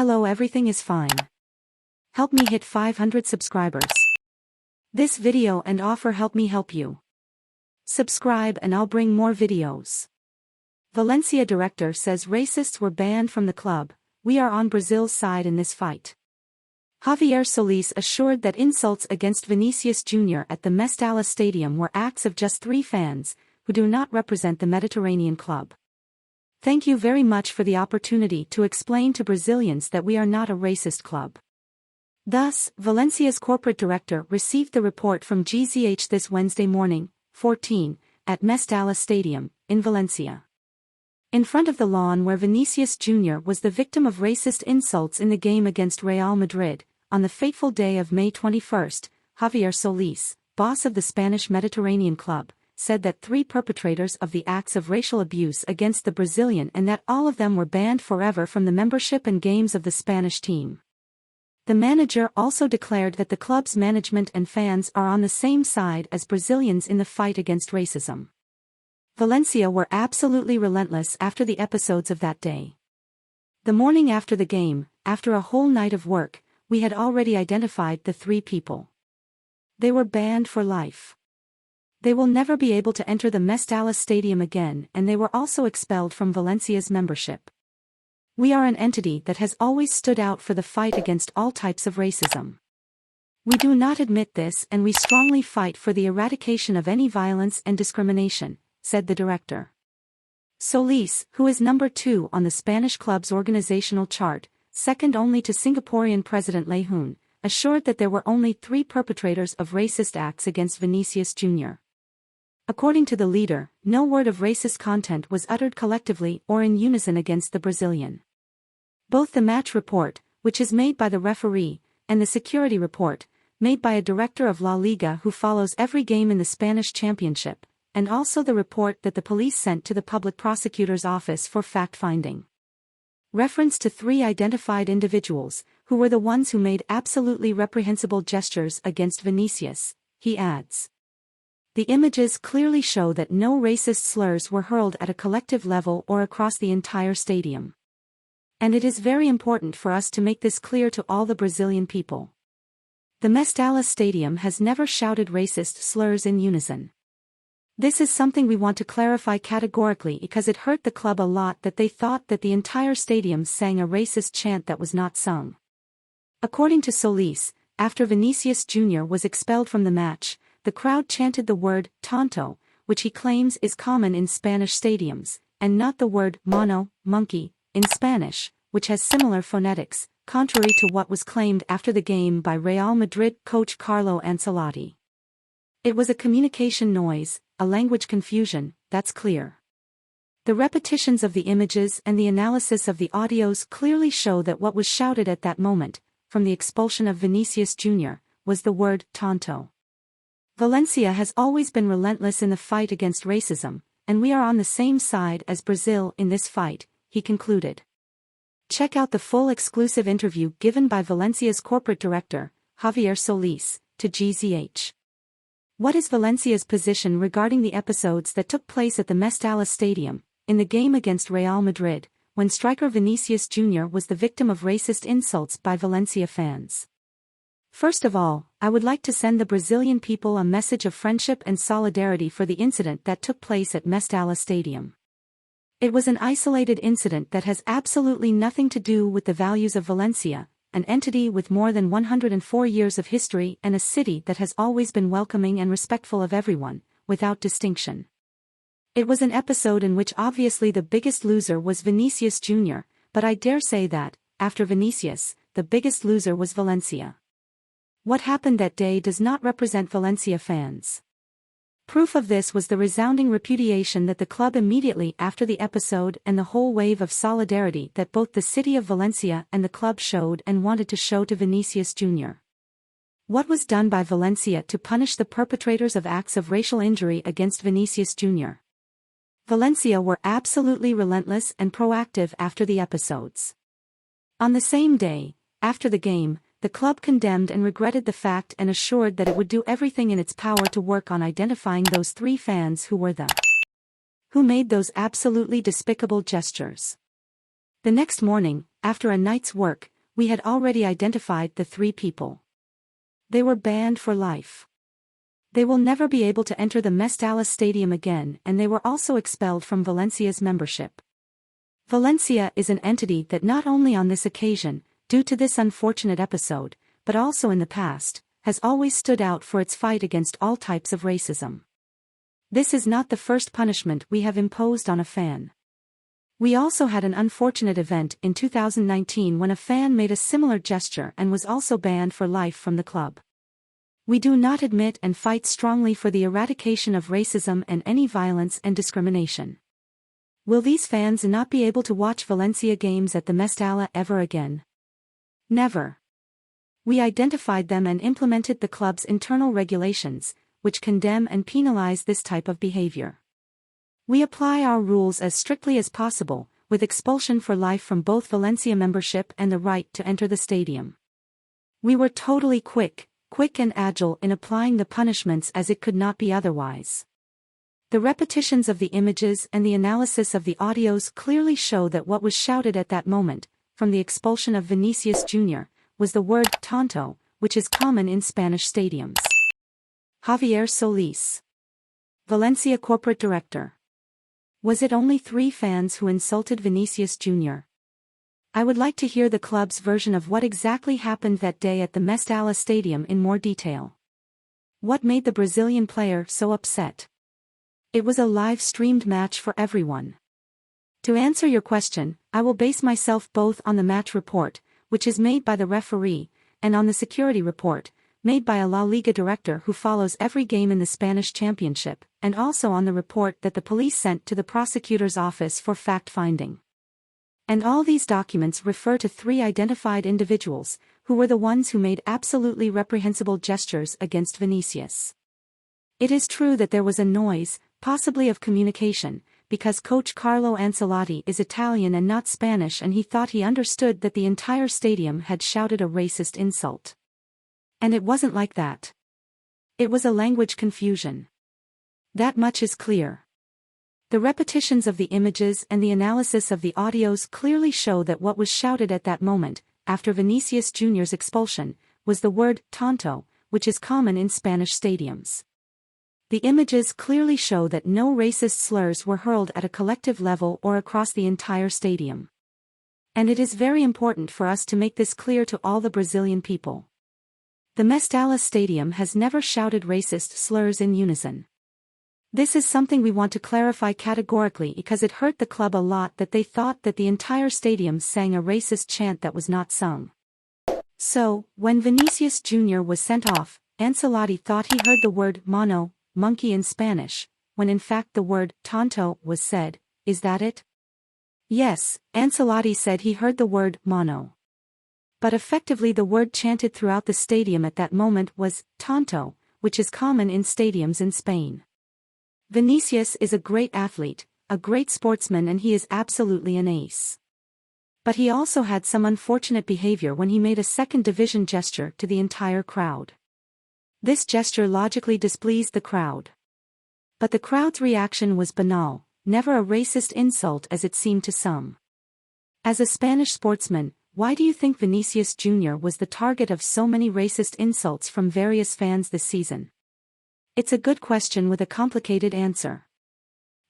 Hello, everything is fine. Help me hit 500 subscribers. This video and offer help me help you. Subscribe and I'll bring more videos. Valencia director says racists were banned from the club. We are on Brazil's side in this fight. Javier Solís assured that insults against Vinicius Jr. at the Mestalla Stadium were acts of just 3 fans, who do not represent the Mediterranean club. Thank you very much for the opportunity to explain to Brazilians that we are not a racist club. Thus, Valencia's corporate director received the report from GZH this Wednesday morning, 14, at Mestalla Stadium, in Valencia. In front of the lawn where Vinicius Jr. was the victim of racist insults in the game against Real Madrid, on the fateful day of May 21, Javier Solís, boss of the Spanish Mediterranean club, said that 3 perpetrators of the acts of racial abuse against the Brazilian and that all of them were banned forever from the membership and games of the Spanish team. The manager also declared that the club's management and fans are on the same side as Brazilians in the fight against racism. Valencia were absolutely relentless after the episodes of that day. The morning after the game, after a whole night of work, we had already identified the 3 people. They were banned for life. They will never be able to enter the Mestalla Stadium again, and they were also expelled from Valencia's membership. We are an entity that has always stood out for the fight against all types of racism. We do not admit this, and we strongly fight for the eradication of any violence and discrimination, said the director. Solís, who is number 2 on the Spanish club's organizational chart, second only to Singaporean President Lê Hoon, assured that there were only 3 perpetrators of racist acts against Vinicius Jr. According to the leader, no word of racist content was uttered collectively or in unison against the Brazilian. Both the match report, which is made by the referee, and the security report, made by a director of La Liga who follows every game in the Spanish Championship, and also the report that the police sent to the public prosecutor's office for fact-finding. Reference to 3 identified individuals, who were the ones who made absolutely reprehensible gestures against Vinicius, he adds. The images clearly show that no racist slurs were hurled at a collective level or across the entire stadium. And it is very important for us to make this clear to all the Brazilian people. The Mestalla Stadium has never shouted racist slurs in unison. This is something we want to clarify categorically because it hurt the club a lot that they thought that the entire stadium sang a racist chant that was not sung. According to Solís, after Vinicius Jr. was expelled from the match, the crowd chanted the word tonto, which he claims is common in Spanish stadiums, and not the word mono, monkey, in Spanish, which has similar phonetics, contrary to what was claimed after the game by Real Madrid coach Carlo Ancelotti. It was a communication noise, a language confusion, that's clear. The repetitions of the images and the analysis of the audios clearly show that what was shouted at that moment, from the expulsion of Vinicius Jr., was the word tonto. Valencia has always been relentless in the fight against racism, and we are on the same side as Brazil in this fight, he concluded. Check out the full exclusive interview given by Valencia's corporate director, Javier Solís, to GZH. What is Valencia's position regarding the episodes that took place at the Mestalla Stadium, in the game against Real Madrid, when striker Vinicius Jr. was the victim of racist insults by Valencia fans? First of all, I would like to send the Brazilian people a message of friendship and solidarity for the incident that took place at Mestalla Stadium. It was an isolated incident that has absolutely nothing to do with the values of Valencia, an entity with more than 104 years of history and a city that has always been welcoming and respectful of everyone, without distinction. It was an episode in which obviously the biggest loser was Vinicius Jr., but I dare say that, after Vinicius, the biggest loser was Valencia. What happened that day does not represent Valencia fans. Proof of this was the resounding repudiation that the club immediately after the episode and the whole wave of solidarity that both the city of Valencia and the club showed and wanted to show to Vinicius Jr. What was done by Valencia to punish the perpetrators of acts of racial injury against Vinicius Jr.? Valencia were absolutely relentless and proactive after the episodes. On the same day, after the game, the club condemned and regretted the fact and assured that it would do everything in its power to work on identifying those 3 fans who made those absolutely despicable gestures. The next morning, after a night's work, we had already identified the 3 people. They were banned for life. They will never be able to enter the Mestalla Stadium again, and they were also expelled from Valencia's membership. Valencia is an entity that not only on this occasion, due to this unfortunate episode, but also in the past, has always stood out for its fight against all types of racism. This is not the first punishment we have imposed on a fan. We also had an unfortunate event in 2019 when a fan made a similar gesture and was also banned for life from the club. We do not admit and fight strongly for the eradication of racism and any violence and discrimination. Will these fans not be able to watch Valencia games at the Mestalla ever again? Never. We identified them and implemented the club's internal regulations, which condemn and penalize this type of behavior. We apply our rules as strictly as possible, with expulsion for life from both Valencia membership and the right to enter the stadium. We were totally quick and agile in applying the punishments as it could not be otherwise. The repetitions of the images and the analysis of the audios clearly show that what was shouted at that moment, from the expulsion of Vinicius Jr., was the word tonto, which is common in Spanish stadiums. Javier Solis, Valencia Corporate Director. Was it only 3 fans who insulted Vinicius Jr.? I would like to hear the club's version of what exactly happened that day at the Mestalla Stadium in more detail. What made the Brazilian player so upset? It was a live-streamed match for everyone. To answer your question, I will base myself both on the match report, which is made by the referee, and on the security report, made by a La Liga director who follows every game in the Spanish Championship, and also on the report that the police sent to the prosecutor's office for fact-finding. And all these documents refer to 3 identified individuals, who were the ones who made absolutely reprehensible gestures against Vinicius. It is true that there was a noise, possibly of communication, because Coach Carlo Ancelotti is Italian and not Spanish, and he thought he understood that the entire stadium had shouted a racist insult. And it wasn't like that. It was a language confusion. That much is clear. The repetitions of the images and the analysis of the audios clearly show that what was shouted at that moment, after Vinicius Jr.'s expulsion, was the word tonto, which is common in Spanish stadiums. The images clearly show that no racist slurs were hurled at a collective level or across the entire stadium. And it is very important for us to make this clear to all the Brazilian people. The Mestalla Stadium has never shouted racist slurs in unison. This is something we want to clarify categorically because it hurt the club a lot that they thought that the entire stadium sang a racist chant that was not sung. So, when Vinicius Jr. was sent off, Ancelotti thought he heard the word mono, monkey in Spanish, when in fact the word tonto was said. Is that it? Yes, Ancelotti said he heard the word mono. But effectively the word chanted throughout the stadium at that moment was tonto, which is common in stadiums in Spain. Vinicius is a great athlete, a great sportsman, and he is absolutely an ace. But he also had some unfortunate behavior when he made a second division gesture to the entire crowd. This gesture logically displeased the crowd. But the crowd's reaction was banal, never a racist insult as it seemed to some. As a Spanish sportsman, why do you think Vinicius Jr. was the target of so many racist insults from various fans this season? It's a good question with a complicated answer.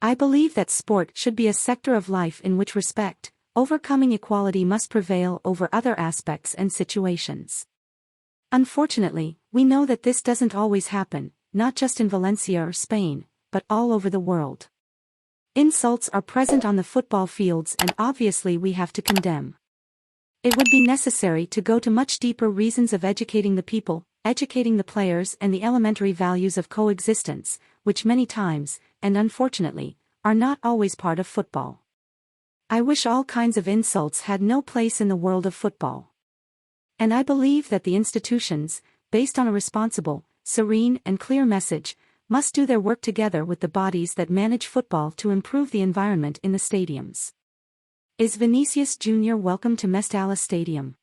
I believe that sport should be a sector of life in which respect, overcoming equality must prevail over other aspects and situations. Unfortunately, we know that this doesn't always happen, not just in Valencia or Spain, but all over the world. Insults are present on the football fields and obviously we have to condemn. It would be necessary to go to much deeper reasons of educating the people, educating the players and the elementary values of coexistence, which many times, and unfortunately, are not always part of football. I wish all kinds of insults had no place in the world of football. And I believe that the institutions, based on a responsible, serene and clear message, must do their work together with the bodies that manage football to improve the environment in the stadiums. Is Vinicius Jr. welcome to Mestalla Stadium?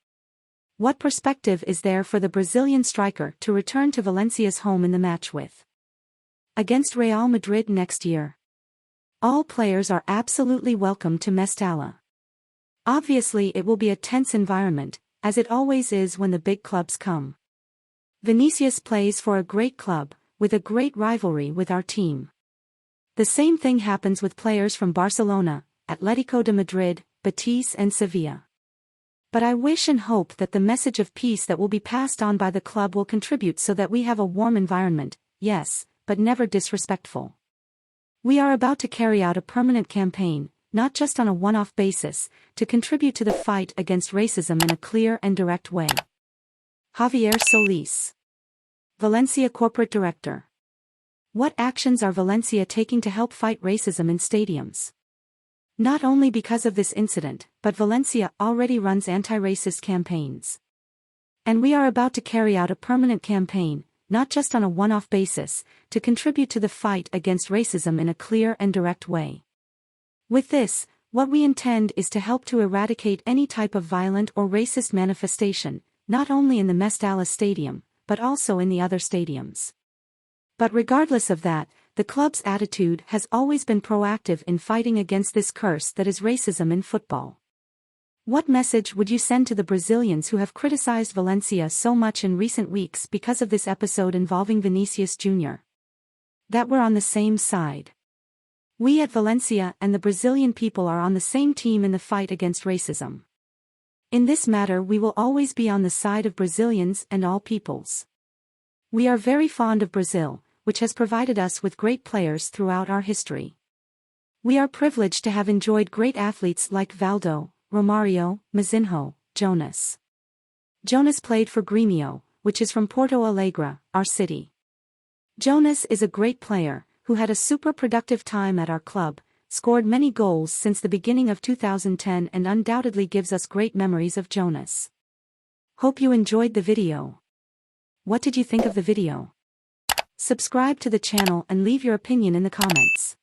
What perspective is there for the Brazilian striker to return to Valencia's home in the match against Real Madrid next year? All players are absolutely welcome to Mestalla. Obviously it will be a tense environment, as it always is when the big clubs come. Vinicius plays for a great club, with a great rivalry with our team. The same thing happens with players from Barcelona, Atletico de Madrid, Betis and Sevilla. But I wish and hope that the message of peace that will be passed on by the club will contribute so that we have a warm environment, yes, but never disrespectful. We are about to carry out a permanent campaign, not just on a one-off basis, to contribute to the fight against racism in a clear and direct way. Javier Solis, Valencia Corporate Director. What actions are Valencia taking to help fight racism in stadiums? Not only because of this incident, but Valencia already runs anti-racist campaigns. And we are about to carry out a permanent campaign, not just on a one-off basis, to contribute to the fight against racism in a clear and direct way. With this, what we intend is to help to eradicate any type of violent or racist manifestation, not only in the Mestalla Stadium, but also in the other stadiums. But regardless of that, the club's attitude has always been proactive in fighting against this curse that is racism in football. What message would you send to the Brazilians who have criticized Valencia so much in recent weeks because of this episode involving Vinicius Jr.? That we're on the same side. We at Valencia and the Brazilian people are on the same team in the fight against racism. In this matter we will always be on the side of Brazilians and all peoples. We are very fond of Brazil, which has provided us with great players throughout our history. We are privileged to have enjoyed great athletes like Valdo, Romario, Mazinho, Jonas. Jonas played for Grêmio, which is from Porto Alegre, our city. Jonas is a great player, who had a super productive time at our club, scored many goals since the beginning of 2010 and undoubtedly gives us great memories of Jonas. Hope you enjoyed the video. What did you think of the video? Subscribe to the channel and leave your opinion in the comments.